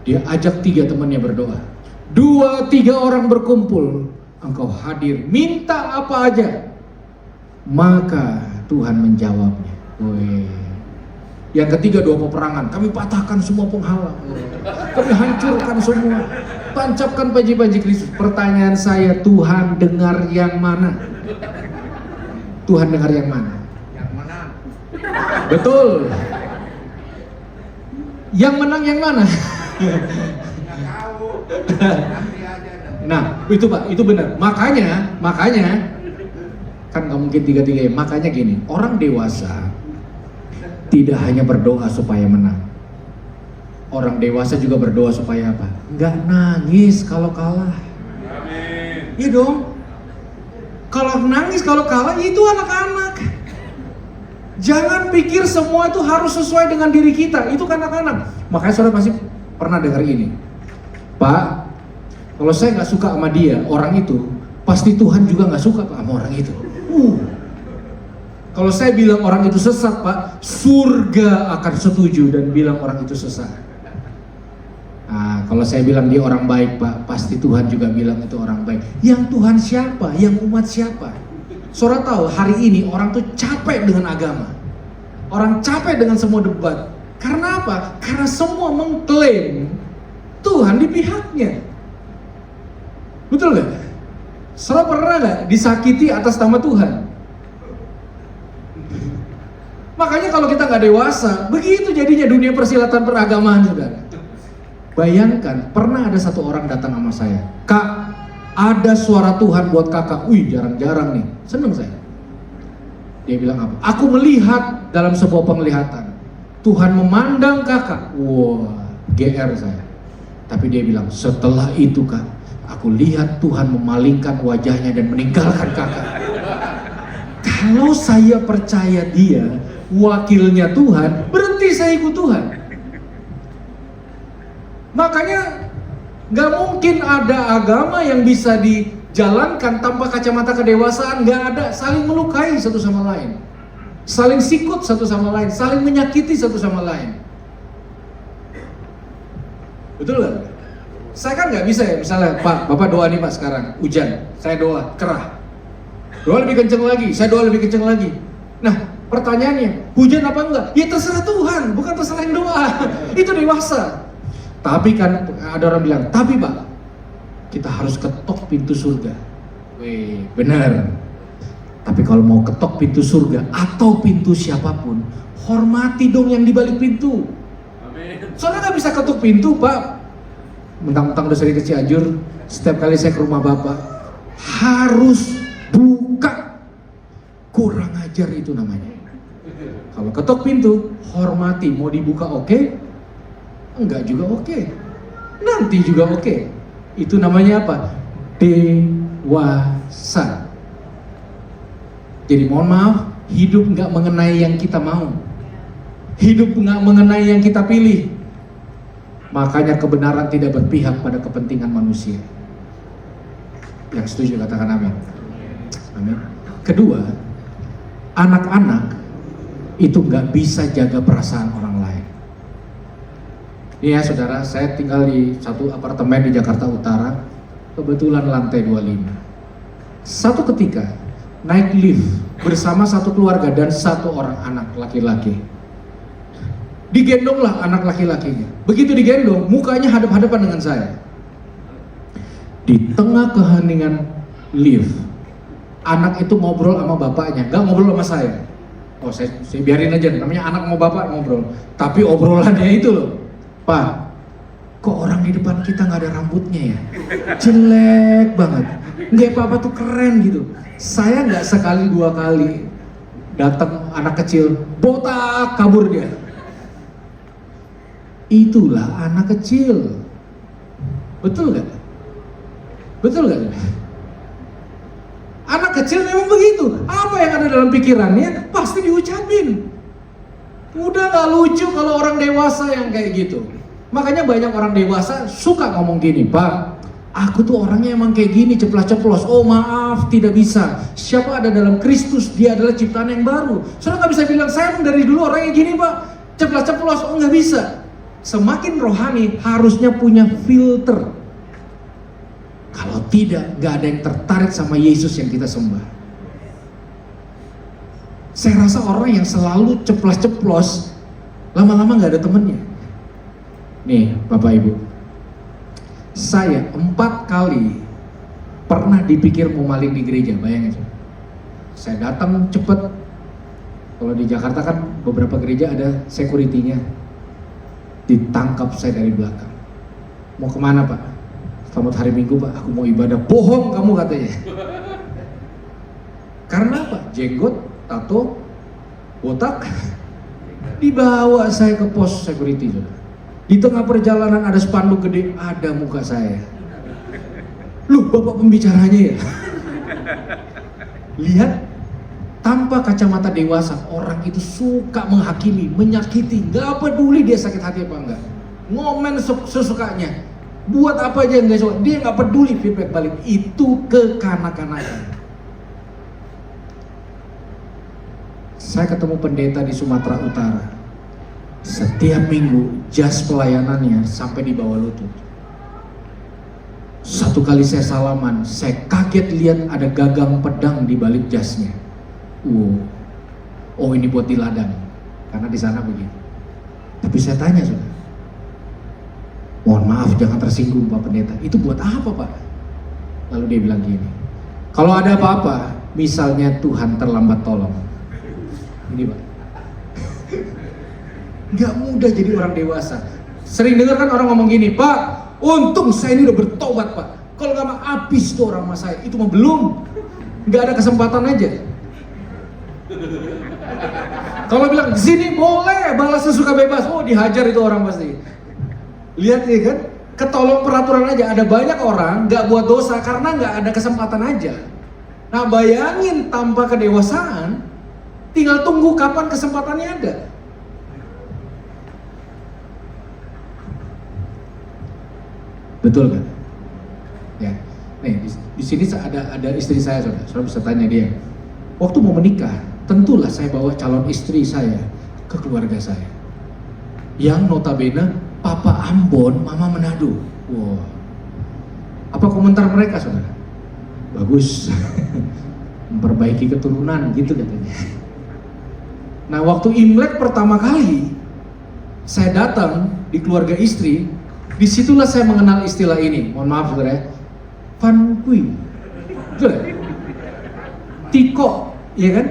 Dia ajak 3 temannya berdoa. 2-3 orang berkumpul, engkau hadir, minta apa aja, maka Tuhan menjawabnya. Wih. Yang ketiga 2 peperangan, kami patahkan semua penghalang, kami hancurkan semua, tancapkan panji-panji Kristus. Pertanyaan saya, Tuhan dengar yang mana? Tuhan dengar yang mana? Yang menang. Betul. Yang menang yang mana? Nah, itu Pak, itu benar. Makanya kan nggak mungkin 3-3 ya. Makanya gini, orang dewasa tidak hanya berdoa supaya menang. Orang dewasa juga berdoa supaya apa? Nggak nangis kalau kalah. Amin. Iya dong. Kalau nangis kalau kalah, itu anak-anak. Jangan pikir semua itu harus sesuai dengan diri kita. Itu kan anak-anak. Makanya saudara pasti pernah dengar ini. Pak, kalau saya nggak suka sama dia, orang itu, pasti Tuhan juga nggak suka Pak sama orang itu. Kalau saya bilang orang itu sesat Pak, surga akan setuju dan bilang orang itu sesat. Nah, kalau saya bilang dia orang baik Pak, pasti Tuhan juga bilang itu orang baik. Yang Tuhan siapa? Yang umat siapa? Saudara tahu hari ini orang tuh capek dengan agama. Orang capek dengan semua debat. Karena apa? Karena semua mengklaim Tuhan di pihaknya. Betul gak? Saudara pernah gak disakiti atas nama Tuhan? Makanya kalau kita nggak dewasa, begitu jadinya dunia persilatan peragamaan, saudara. Bayangkan, pernah ada satu orang datang sama saya, Kak, ada suara Tuhan buat kakak. Wih, jarang-jarang nih, seneng saya. Dia bilang apa? Aku melihat dalam sebuah penglihatan, Tuhan memandang kakak. Wah, GR saya. Tapi dia bilang, setelah itu Kak, aku lihat Tuhan memalingkan wajahnya dan meninggalkan kakak. Kalau saya percaya dia wakilnya Tuhan, berarti saya ikut Tuhan. Makanya gak mungkin ada agama yang bisa dijalankan tanpa kacamata kedewasaan. Gak ada. Saling melukai satu sama lain, saling sikut satu sama lain, saling menyakiti satu sama lain. Betul gak? Saya kan gak bisa ya, misalnya Pak, Bapak doa nih Pak sekarang, hujan, saya doa, cerah. Doa lebih kenceng lagi, saya doa lebih kenceng lagi. Nah, pertanyaannya, hujan apa enggak? Ya terserah Tuhan, bukan terserah yang doa. Itu dewasa. Tapi kan ada orang bilang, tapi Pak, kita harus ketok pintu surga. Wih, benar. Tapi kalau mau ketok pintu surga atau pintu siapapun, hormati dong yang di balik pintu. Amin. Soalnya nggak bisa ketuk pintu Pak. Mentang-mentang udah sering ke Cianjur, setiap kali saya ke rumah Bapak harus buka. Kurang ajar itu namanya. Kalau ketok pintu, hormati. Mau dibuka oke, enggak juga oke, nanti juga oke. Itu namanya apa? Dewasa. Jadi mohon maaf, hidup enggak mengenai yang kita mau, hidup enggak mengenai yang kita pilih. Makanya kebenaran tidak berpihak pada kepentingan manusia. Yang setuju katakan amin. Amin. Kedua, anak-anak itu nggak bisa jaga perasaan orang lain. Ini ya saudara, saya tinggal di satu apartemen di Jakarta Utara, kebetulan lantai 25. Satu ketika naik lift bersama satu keluarga dan satu orang anak laki-laki. Digendonglah anak laki-lakinya. Begitu digendong, mukanya hadap-hadapan dengan saya. Di tengah keheningan lift, anak itu ngobrol sama bapaknya, gak ngobrol sama saya. Oh saya biarin aja, namanya anak mau bapak ngobrol. Tapi obrolannya itu loh, Pak, kok orang di depan kita gak ada rambutnya ya? Jelek banget. Nggak apa-apa tuh keren gitu. Saya nggak sekali dua kali datang anak kecil, botak kabur dia. Itulah anak kecil. Betul gak? Betul gak? Anak kecil memang begitu. Apa yang ada dalam pikirannya pasti diucapin. Udah gak lucu kalau orang dewasa yang kayak gitu. Makanya banyak orang dewasa suka ngomong gini, Pak, aku tuh orangnya emang kayak gini, ceplas-ceplos. Oh maaf, tidak bisa. Siapa ada dalam Kristus, dia adalah ciptaan yang baru. Saudara gak bisa bilang, saya emang dari dulu orangnya gini Pak, ceplas-ceplos. Oh gak bisa. Semakin rohani harusnya punya filter. Kalau tidak, gak ada yang tertarik sama Yesus yang kita sembah. Saya rasa orang yang selalu ceplas-ceplos, lama-lama gak ada temennya. Nih Bapak Ibu, saya 4 kali pernah dipikir mau maling di gereja, bayangin. Saya datang cepet. Kalau di Jakarta kan beberapa gereja ada security-nya. Ditangkap saya dari belakang. Mau kemana Pak? Selamat hari Minggu Pak, aku mau ibadah. Bohong kamu katanya. Karena apa? Jenggot, tato, botak. Dibawa saya ke pos security. Di tengah perjalanan ada spanduk gede, ada muka saya. Loh, Bapak pembicaranya ya? Lihat, tanpa kacamata dewasa, orang itu suka menghakimi, menyakiti, gak peduli dia sakit hati apa enggak. Ngomen sesukanya, buat apa aja yang gak suka, dia gak peduli feedback balik. Itu kekanak-kanakan. Saya ketemu pendeta di Sumatera Utara. Setiap minggu jas pelayanannya sampai di bawah lutut. Satu kali saya salaman, saya kaget lihat ada gagang pedang di balik jasnya. Oh ini buat di ladang, karena di sana begitu. Tapi saya tanya sudah, mohon maaf jangan tersinggung Pak Pendeta, itu buat apa Pak? Lalu dia bilang gini, kalau ada apa-apa, misalnya Tuhan terlambat tolong. Ini Pak. Gak mudah jadi orang dewasa. Sering dengar kan orang ngomong gini, Pak, untung saya ini udah bertobat Pak. Kalau gak mah habis tuh orang sama saya. Itu mah belum. Gak ada kesempatan aja. Kalau bilang sini boleh, balas sesuka bebas. Oh dihajar itu orang pasti. Lihat ya kan, ketolong peraturan aja. Ada banyak orang gak buat dosa karena gak ada kesempatan aja. Nah bayangin tanpa kedewasaan, tinggal tunggu kapan kesempatannya ada. Betul kan? Ya. Nih di sini ada istri saya, saudara bisa tanya dia. Waktu mau menikah, tentulah saya bawa calon istri saya ke keluarga saya. Yang notabene Papa Ambon, Mama Manado. Wow. Apa komentar mereka, saudara? Bagus, memperbaiki keturunan, gitu katanya. Nah, waktu Imlek pertama kali saya datang di keluarga istri, disitulah saya mengenal istilah ini. Mohon maaf, saudara ya. Pankui, tiko, ya kan?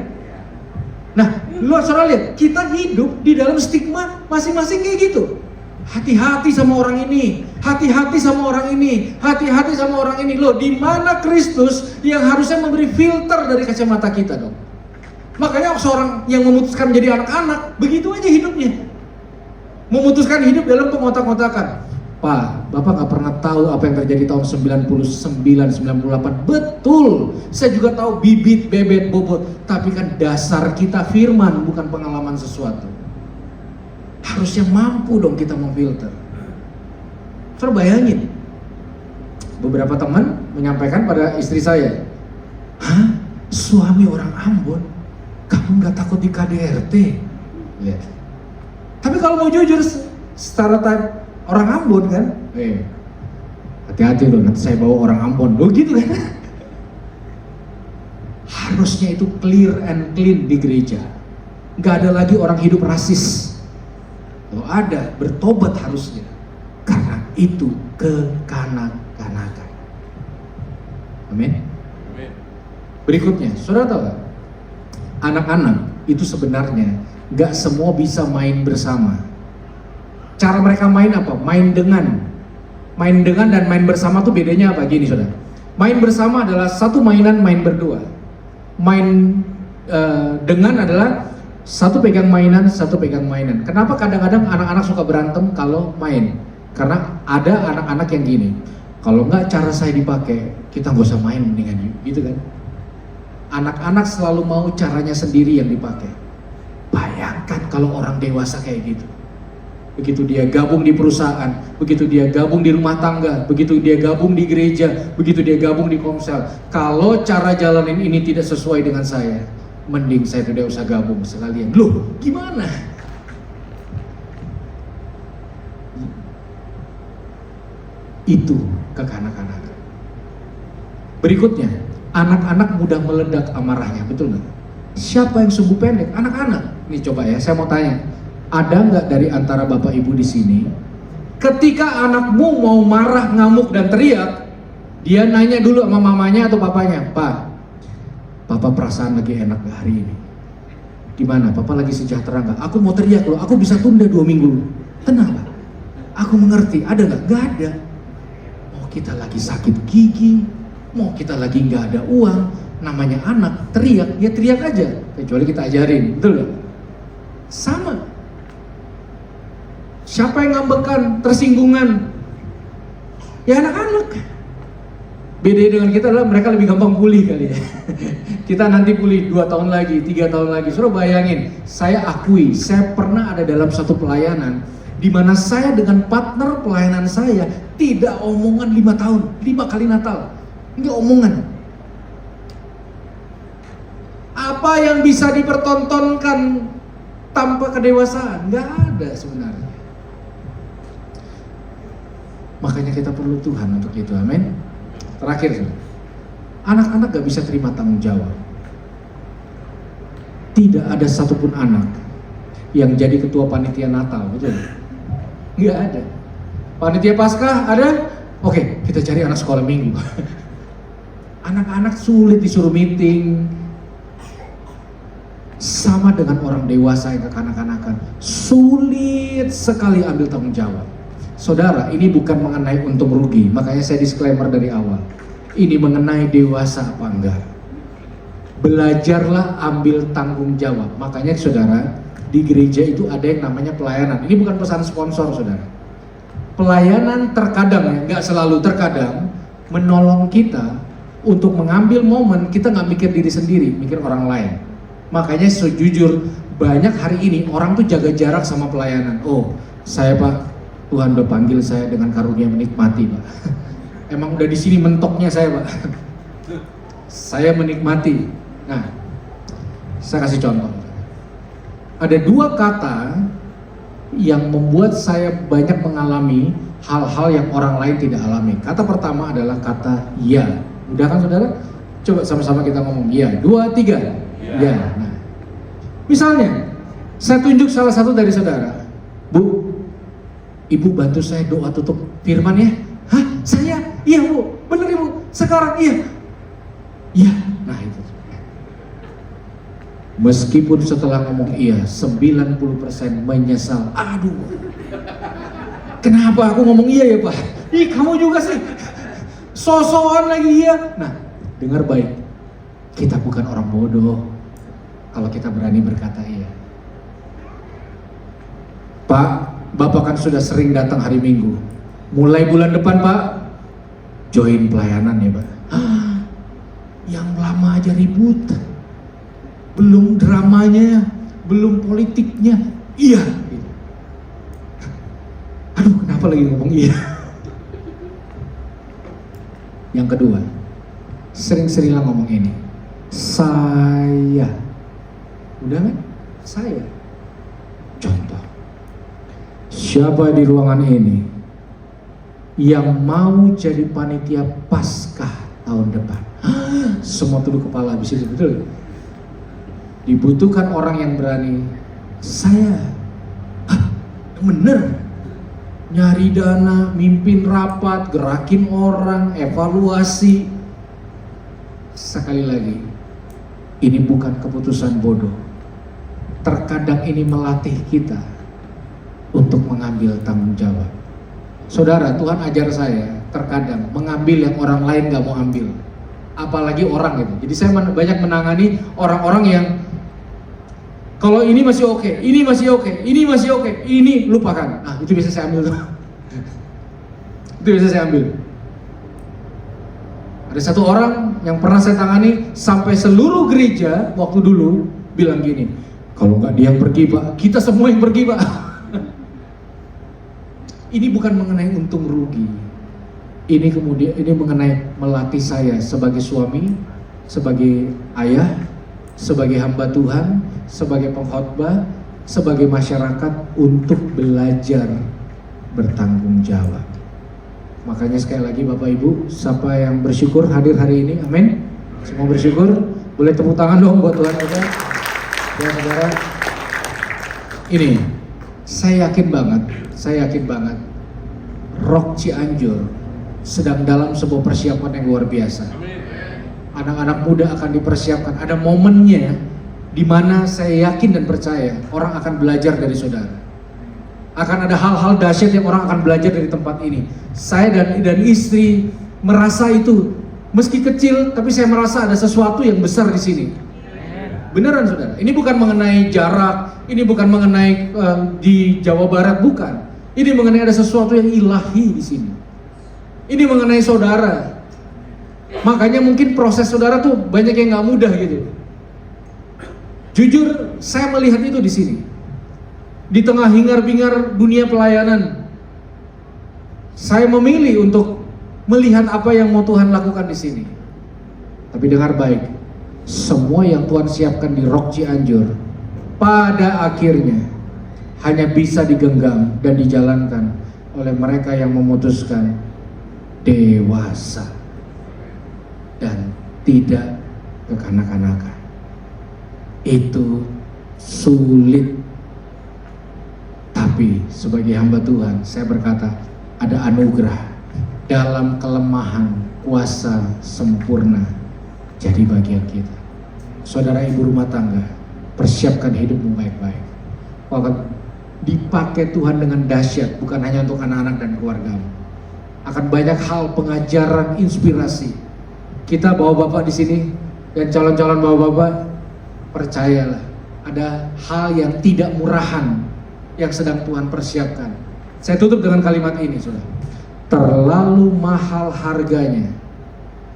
Nah, lu saudara lihat, kita hidup di dalam stigma masing-masing kayak gitu. Hati-hati sama orang ini, hati-hati sama orang ini, hati-hati sama orang ini. Loh, di mana Kristus yang harusnya memberi filter dari kacamata kita dong? Makanya seorang yang memutuskan menjadi anak-anak, begitu aja hidupnya. Memutuskan hidup dalam pengotak-ngotakan. Pak, Bapak gak pernah tahu apa yang terjadi tahun 99, 98. Betul, saya juga tahu bibit, bebet, bobot. Tapi kan dasar kita firman, bukan pengalaman sesuatu. Harusnya mampu dong kita memfilter. Coba bayangin, beberapa teman menyampaikan pada istri saya, hah? Suami orang Ambon, kamu gak takut di KDRT? Ya. Tapi kalau mau jujur, secara type orang Ambon kan, hati-hati loh, nanti saya bawa orang Ambon, begitu kan? Harusnya itu clear and clean di gereja. Gak ada lagi orang hidup rasis. Kalau ada, bertobat harusnya. Karena itu kekanak-kanakan. Amin. Berikutnya, saudara tahu gak? Anak-anak itu sebenarnya gak semua bisa main bersama. Cara mereka main apa? Main dengan dan main bersama tuh bedanya apa? Gini saudara, main bersama adalah satu mainan main berdua. Main dengan adalah satu pegang mainan, satu pegang mainan. Kenapa kadang-kadang anak-anak suka berantem kalau main? Karena ada anak-anak yang gini, kalau nggak cara saya dipakai, kita nggak usah main mendingan gitu kan. Anak-anak selalu mau caranya sendiri yang dipakai. Bayangkan kalau orang dewasa kayak gitu. Begitu dia gabung di perusahaan, begitu dia gabung di rumah tangga, begitu dia gabung di gereja, begitu dia gabung di komsel. Kalau cara jalanin ini tidak sesuai dengan saya, mending saya tidak usah gabung sekalian. Loh, gimana? Itu kekanak-kanakan. Berikutnya, anak-anak mudah meledak amarahnya, betul nggak? Siapa yang sumbu pendek? Anak-anak. Nih coba ya, saya mau tanya. Ada nggak dari antara bapak ibu di sini, ketika anakmu mau marah, ngamuk dan teriak, dia nanya dulu sama mamanya atau papanya, Pak, Papa perasaan lagi enak gak hari ini? Gimana? Papa lagi sejahtera nggak? Aku mau teriak loh, aku bisa tunda 2 minggu. Tenang Pak, aku mengerti. Ada nggak? Nggak ada. Mau kita lagi sakit gigi, mau kita lagi nggak ada uang, namanya anak teriak, ya teriak aja. Kecuali kita ajarin, betul nggak? Sama. Siapa yang ngambekan, tersinggungan? Ya anak-anak. Beda dengan kita adalah mereka lebih gampang pulih kali ya. Kita nanti pulih 2 tahun lagi, 3 tahun lagi. Suruh bayangin, saya akui, saya pernah ada dalam satu pelayanan di mana saya dengan partner pelayanan saya tidak omongan 5 tahun, 5 kali Natal. Enggak omongan. Apa yang bisa dipertontonkan tanpa kedewasaan? Enggak ada sebenarnya. Makanya kita perlu Tuhan untuk itu, amin. Terakhir, anak-anak gak bisa terima tanggung jawab. Tidak ada satupun anak yang jadi ketua panitia Natal, betul? Gak ada. Panitia Paskah ada? Oke, kita cari anak sekolah minggu. Anak-anak sulit disuruh meeting. Sama dengan orang dewasa yang kekanak-kanakan, sulit sekali ambil tanggung jawab. Saudara, ini bukan mengenai untung rugi, makanya saya disclaimer dari awal. Ini mengenai dewasa apa enggak. Belajarlah ambil tanggung jawab. Makanya saudara, di gereja itu ada yang namanya pelayanan. Ini bukan pesan sponsor saudara. Pelayanan terkadang, ya, enggak selalu, terkadang menolong kita untuk mengambil momen, kita nggak mikir diri sendiri, mikir orang lain. Makanya sejujur, banyak hari ini orang tuh jaga jarak sama pelayanan. Oh, saya Pak, Tuhan udah panggil saya dengan karunia menikmati Pak. Emang udah di sini mentoknya saya Pak. Saya menikmati. Nah, saya kasih contoh. Ada dua kata yang membuat saya banyak mengalami hal-hal yang orang lain tidak alami. Kata pertama adalah kata ya. Udah kan saudara? Coba sama-sama kita ngomong ya. 2, 3. Ya. Nah, misalnya, saya tunjuk salah satu dari saudara. Bu, Ibu bantu saya doa tutup firman ya. Hah? Saya? Iya Bu. Bener Ibu. Sekarang iya. Iya. Nah itu. Meskipun setelah ngomong iya, 90% menyesal. Aduh. Kenapa aku ngomong iya ya Pak? Ih kamu juga sih. Sosokan lagi iya. Nah, dengar baik. Kita bukan orang bodoh kalau kita berani berkata iya. Pak, Bapak kan sudah sering datang hari Minggu. Mulai bulan depan Pak, join pelayanan ya Pak. Yang lama aja ribut. Belum dramanya, belum politiknya. Iya. Aduh, kenapa lagi ngomong iya? Yang kedua, sering-seringlah ngomong ini. Saya. Udah kan? Saya. Contoh. Siapa di ruangan ini yang mau jadi panitia Paskah tahun depan? Semua tunduk kepala habis itu, betul? Dibutuhkan orang yang berani. Saya. Bener. Nyari dana, mimpin rapat, gerakin orang, evaluasi. Sekali lagi, ini bukan keputusan bodoh. Terkadang ini melatih kita untuk mengambil tanggung jawab. Saudara, Tuhan ajar saya terkadang mengambil yang orang lain gak mau ambil. Apalagi orang gitu. Jadi saya banyak menangani orang-orang yang kalau ini masih oke, ini masih oke, ini masih oke, ini lupakan. Nah, itu bisa saya ambil tuh. Itu bisa saya ambil. Ada satu orang yang pernah saya tangani sampai seluruh gereja waktu dulu bilang gini, kalau nggak dia yang pergi Pak, kita semua yang pergi Pak. Ini bukan mengenai untung rugi. Ini kemudian ini mengenai melatih saya sebagai suami, sebagai ayah, sebagai hamba Tuhan, sebagai pengkhotbah, sebagai masyarakat untuk belajar bertanggung jawab. Makanya sekali lagi Bapak Ibu, siapa yang bersyukur hadir hari ini, amin. Semua bersyukur, boleh tepuk tangan dong buat Tuhan aja. Ya saudara, ini saya yakin banget, Rock Cianjur sedang dalam sebuah persiapan yang luar biasa. Anak-anak muda akan dipersiapkan, ada momennya di mana saya yakin dan percaya orang akan belajar dari saudara. Akan ada hal-hal dahsyat yang orang akan belajar dari tempat ini. Saya dan istri merasa itu, meski kecil, tapi saya merasa ada sesuatu yang besar di sini. Beneran saudara, ini bukan mengenai jarak, ini bukan mengenai di Jawa Barat, bukan. Ini mengenai ada sesuatu yang ilahi di sini. Ini mengenai saudara. Makanya mungkin proses saudara tuh banyak yang nggak mudah gitu. Jujur, saya melihat itu di sini. Di tengah hingar-bingar dunia pelayanan, saya memilih untuk melihat apa yang mau Tuhan lakukan di sini. Tapi dengar baik, semua yang Tuhan siapkan di Rock Cianjur pada akhirnya hanya bisa digenggam dan dijalankan oleh mereka yang memutuskan dewasa dan tidak kekanak-kanakan. Itu sulit. Tapi sebagai hamba Tuhan, saya berkata ada anugerah. Dalam kelemahan kuasa sempurna jadi bagian kita. Saudara ibu rumah tangga, persiapkan hidupmu baik-baik. Akan dipakai Tuhan dengan dahsyat, bukan hanya untuk anak-anak dan keluargamu. Akan banyak hal pengajaran, inspirasi. Kita bawa bapak di sini dan calon-calon bawa bapak, percayalah ada hal yang tidak murahan yang sedang Tuhan persiapkan. Saya tutup dengan kalimat ini, saudara. Terlalu mahal harganya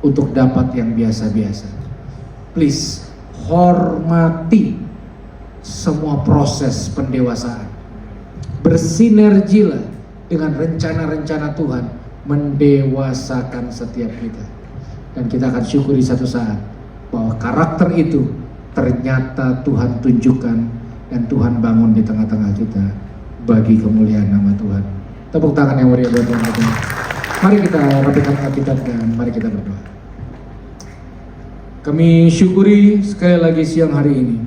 untuk dapat yang biasa-biasa. Please, hormati semua proses pendewasaan. Bersinergilah dengan rencana-rencana Tuhan mendewasakan setiap kita. Dan kita akan syukuri satu saat bahwa karakter itu ternyata Tuhan tunjukkan dan Tuhan bangun di tengah-tengah kita bagi kemuliaan nama Tuhan. Tepuk tangan yang meriah buat Tuhan. Mari kita rapikan Alkitab dan mari kita berdoa. Kami syukuri sekali lagi siang hari ini.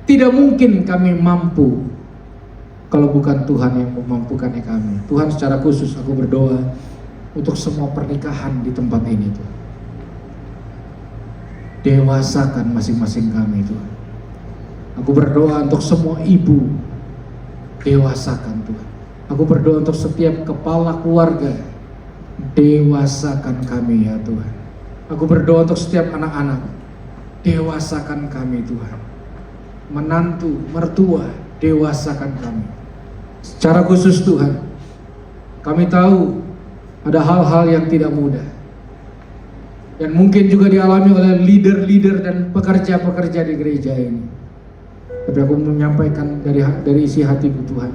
Tidak mungkin kami mampu kalau bukan Tuhan yang memampukan kami. Tuhan, secara khusus aku berdoa untuk semua pernikahan di tempat ini, Tuhan. Dewasakan masing-masing kami, Tuhan. Aku berdoa untuk semua ibu, dewasakan Tuhan. Aku berdoa untuk setiap kepala keluarga, dewasakan kami ya Tuhan. Aku berdoa untuk setiap anak-anak, dewasakan kami Tuhan. Menantu, mertua, dewasakan kami. Secara khusus Tuhan, kami tahu ada hal-hal yang tidak mudah, yang mungkin juga dialami oleh leader-leader dan pekerja-pekerja di gereja ini. Tapi aku menyampaikan dari isi hatiku Tuhan,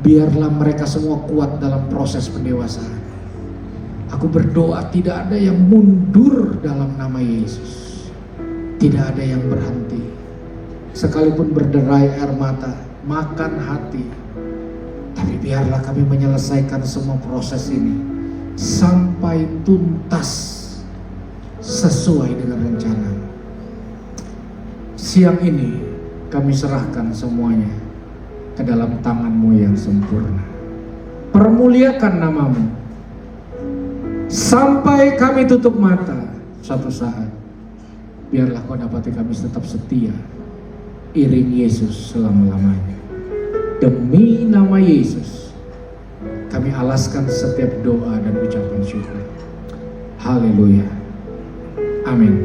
biarlah mereka semua kuat dalam proses pendewasaan. Aku berdoa tidak ada yang mundur dalam nama Yesus. Tidak ada yang berhenti. Sekalipun berderai air mata, makan hati, tapi biarlah kami menyelesaikan semua proses ini sampai tuntas sesuai dengan rencana. Siang ini kami serahkan semuanya ke dalam tangan-Mu yang sempurna. Permuliakan nama-Mu sampai kami tutup mata suatu saat. Biarlah Kau dapati kami tetap setia iring Yesus selama-lamanya. Demi nama Yesus kami alaskan setiap doa dan ucapan syukur. Haleluya. Amin.